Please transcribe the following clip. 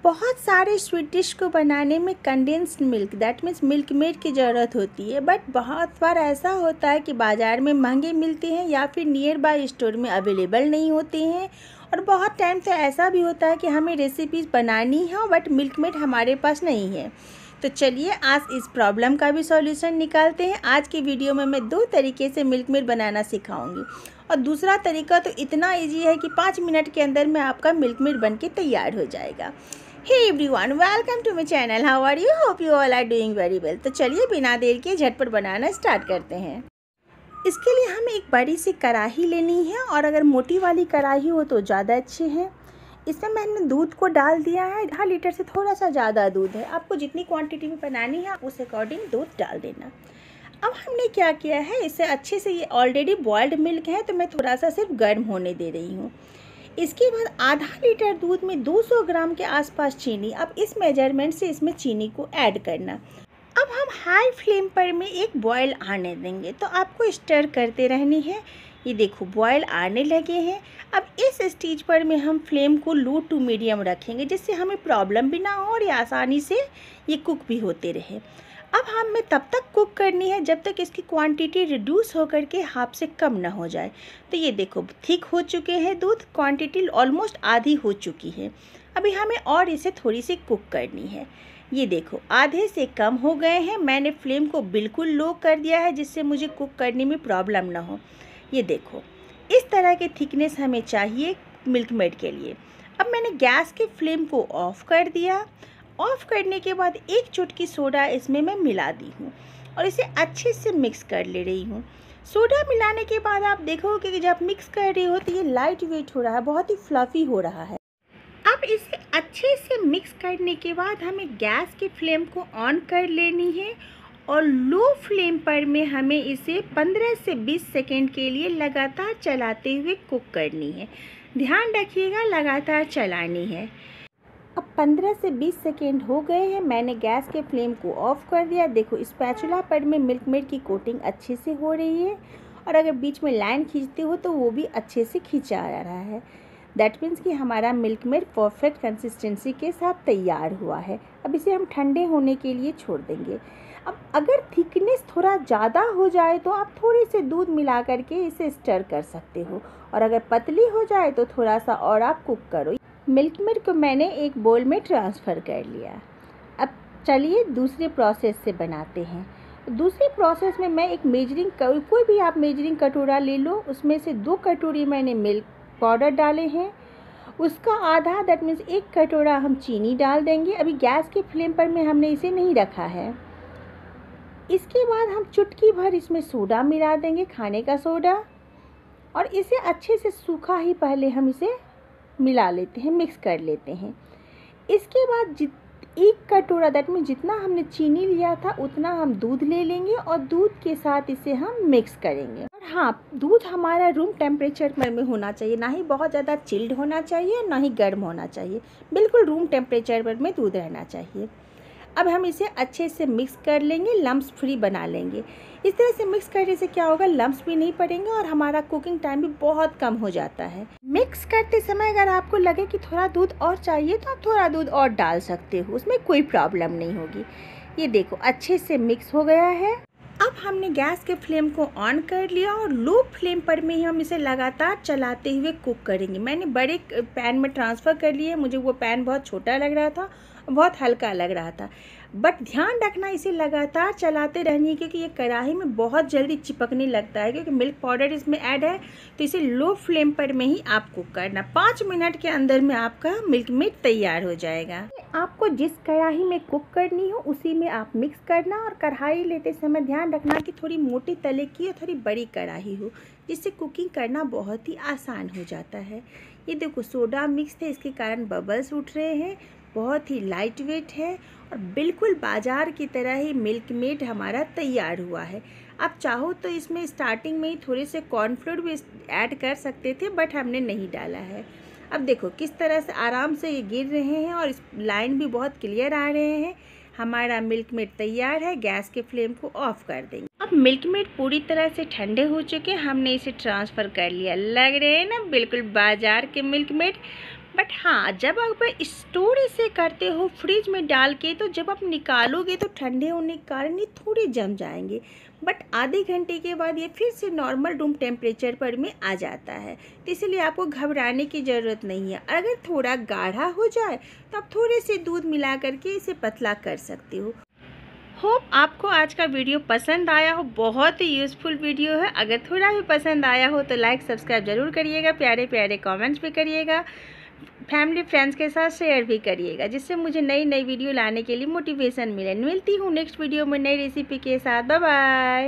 बहुत सारे sweet dish को बनाने में condensed milk that means milk made की ज़रूरत होती है, बट बहुत बार ऐसा होता है कि बाज़ार में महंगे मिलते हैं या फिर नियर बाय स्टोर में अवेलेबल नहीं होते हैं। और बहुत टाइम से ऐसा भी होता है कि हमें रेसिपीज़ बनानी है बट मिल्क मेड हमारे पास नहीं है। तो चलिए आज इस प्रॉब्लम का भी सॉल्यूशन निकालते हैं। आज की वीडियो में मैं 2 तरीके से मिल्क मेड बनाना सिखाऊंगी और दूसरा तरीका तो इतना इजी है कि 5 मिनट के अंदर में आपका मिल्क मेड बन के तैयार हो जाएगा। Hey everyone, welcome to my channel. How are you? Hope you all are doing very well. तो चलिए बिना देर के झटपट बनाना स्टार्ट करते हैं। इसके लिए हमें एक बड़ी सी कढ़ाई लेनी है और अगर मोटी वाली कढ़ाई हो तो ज़्यादा अच्छी है। इसमें मैंने दूध को डाल दिया है। 1/2 लीटर से थोड़ा सा ज़्यादा दूध है। आपको जितनी क्वांटिटी में बनानी है आप उस अकॉर्डिंग दूध डाल देना। अब हमने क्या किया है, इसे अच्छे से, ये ऑलरेडी बॉइल्ड मिल्क है तो मैं थोड़ा सा सिर्फ गर्म होने दे रही हूँ। इसके बाद 1/2 लीटर दूध में 200 ग्राम के आसपास चीनी, अब इस मेजरमेंट से इसमें चीनी को ऐड करना। अब हम हाई फ्लेम पर में एक बॉयल आने देंगे, तो आपको स्टर करते रहनी है। ये देखो बॉयल आने लगे हैं। अब इस स्टेज पर में हम फ्लेम को लो टू मीडियम रखेंगे जिससे हमें प्रॉब्लम भी ना हो और ये आसानी से ये कुक भी होते रहे। अब हमें तब तक कुक करनी है जब तक इसकी क्वांटिटी रिड्यूस होकर के हाफ से कम ना हो जाए। तो ये देखो थिक हो चुके हैं दूध, क्वांटिटी ऑलमोस्ट आधी हो चुकी है। अभी हमें और इसे थोड़ी सी कुक करनी है। ये देखो आधे से कम हो गए हैं। मैंने फ्लेम को बिल्कुल लो कर दिया है जिससे मुझे कुक करने में प्रॉब्लम ना हो। ये देखो इस तरह के थिकनेस हमें चाहिए मिल्क मेड के लिए। अब मैंने गैस के फ्लेम को ऑफ कर दिया। ऑफ करने के बाद 1 चुटकी सोडा इसमें मैं मिला दी हूँ और इसे अच्छे से मिक्स कर ले रही हूँ। सोडा मिलाने के बाद आप देखोगे कि जब मिक्स कर रही हो तो ये लाइट वेट हो रहा है, बहुत ही फ्लफ़ी हो रहा है। अब इसे अच्छे से मिक्स करने के बाद हमें गैस के फ्लेम को ऑन कर लेनी है और लो फ्लेम पर में हमें इसे 15 से 20 सेकेंड के लिए लगातार चलाते हुए कुक करनी है। ध्यान रखिएगा लगातार चलानी है। अब 15 से 20 सेकेंड हो गए हैं। मैंने गैस के फ्लेम को ऑफ कर दिया। देखो स्पैचुला पर में मिल्क मेड की कोटिंग अच्छे से हो रही है और अगर बीच में लाइन खींचते हो तो वो भी अच्छे से खींचा आ रहा है। दैट मीन्स कि हमारा मिल्क मेड परफेक्ट कंसिस्टेंसी के साथ तैयार हुआ है। अब इसे हम ठंडे होने के लिए छोड़ देंगे। अब अगर थिकनेस थोड़ा ज़्यादा हो जाए तो आप थोड़ी से दूध मिला करके इसे स्टर कर सकते हो और अगर पतली हो जाए तो थोड़ा सा और आप कुक करो। मिल्क मेड को मैंने एक बोल में ट्रांसफ़र कर लिया। अब चलिए दूसरे प्रोसेस से बनाते हैं। दूसरे प्रोसेस में मैं एक मेजरिंग, कोई भी आप मेजरिंग कटोरा ले लो, उसमें से 2 कटोरी मैंने मिल्क पाउडर डाले हैं। उसका आधा दैट मीन्स 1 कटोरा हम चीनी डाल देंगे। अभी गैस के फ्लेम पर में हमने इसे नहीं रखा है। इसके बाद हम चुटकी भर इसमें सोडा मिला देंगे, खाने का सोडा, और इसे अच्छे से सूखा ही पहले हम इसे मिला लेते हैं, मिक्स कर लेते हैं। इसके बाद 1 कटोरा दैट मीन जितना हमने चीनी लिया था उतना हम दूध ले लेंगे और दूध के साथ इसे हम मिक्स करेंगे। और हाँ, दूध हमारा रूम टेम्परेचर में होना चाहिए, ना ही बहुत ज़्यादा चिल्ड होना चाहिए ना ही गर्म होना चाहिए, बिल्कुल रूम टेम्परेचर पर में दूध रहना चाहिए। अब हम इसे अच्छे से मिक्स कर लेंगे, लम्प्स फ्री बना लेंगे। इस तरह से मिक्स करने से क्या होगा, लम्प्स भी नहीं पड़ेंगे और हमारा कुकिंग टाइम भी बहुत कम हो जाता है। मिक्स करते समय अगर आपको लगे कि थोड़ा दूध और चाहिए तो आप थोड़ा दूध और डाल सकते हो, उसमें कोई प्रॉब्लम नहीं होगी। ये देखो अच्छे से मिक्स हो गया है। अब हमने गैस के फ्लेम को ऑन कर लिया और लो फ्लेम पर में ही हम इसे लगातार चलाते हुए कुक करेंगे। मैंने बड़े पैन में ट्रांसफ़र कर लिए। मुझे वो पैन बहुत छोटा लग रहा था, बहुत हल्का लग रहा था, बट ध्यान रखना इसे लगातार चलाते रहनी है क्योंकि ये कढ़ाई में बहुत जल्दी चिपकने लगता है क्योंकि मिल्क पाउडर इसमें ऐड है। तो इसे लो फ्लेम पर में ही आप कुक करना। 5 मिनट के अंदर में आपका मिल्क मेड तैयार हो जाएगा। आपको जिस कढ़ाई में कुक करनी हो उसी में आप मिक्स करना और कढ़ाई लेते समय ध्यान रखना कि थोड़ी मोटी तले की और थोड़ी बड़ी कढ़ाई हो, जिससे कुकिंग करना बहुत ही आसान हो जाता है। ये देखो सोडा मिक्स थे, इसके कारण बबल्स उठ रहे हैं। बहुत ही लाइट वेट है और बिल्कुल बाज़ार की तरह ही मिल्क मेड हमारा तैयार हुआ है। आप चाहो तो इसमें स्टार्टिंग में ही थोड़े से कॉर्नफ्लोर भी ऐड कर सकते थे बट हमने नहीं डाला है। अब देखो किस तरह से आराम से ये गिर रहे हैं और इस लाइन भी बहुत क्लियर आ रहे हैं। हमारा मिल्क मेड तैयार है। गैस के फ्लेम को ऑफ कर देंगे। अब मिल्क मेड पूरी तरह से ठंडे हो चुके हैं, हमने इसे ट्रांसफ़र कर लिया। लग रहे हैं ना बिल्कुल बाज़ार के मिल्क मेड। बट हाँ, जब आप स्टोर से करते हो फ्रिज में डाल के, तो जब आप निकालोगे तो ठंडे होने के कारण ये थोड़े जम जाएंगे, बट आधे घंटे के बाद ये फिर से नॉर्मल रूम टेम्परेचर पर में आ जाता है। तो इसलिए आपको घबराने की ज़रूरत नहीं है। अगर थोड़ा गाढ़ा हो जाए तो आप थोड़े से दूध मिला करके इसे पतला कर सकते हो। होप आपको आज का वीडियो पसंद आया हो, बहुत ही यूज़फुल वीडियो है। अगर थोड़ा भी पसंद आया हो तो लाइक सब्सक्राइब ज़रूर करिएगा, प्यारे प्यारे कमेंट्स भी करिएगा, फैमिली फ्रेंड्स के साथ शेयर भी करिएगा, जिससे मुझे नई नई वीडियो लाने के लिए मोटिवेशन मिले। मिलती हूँ नेक्स्ट वीडियो में नई रेसिपी के साथ। Bye bye.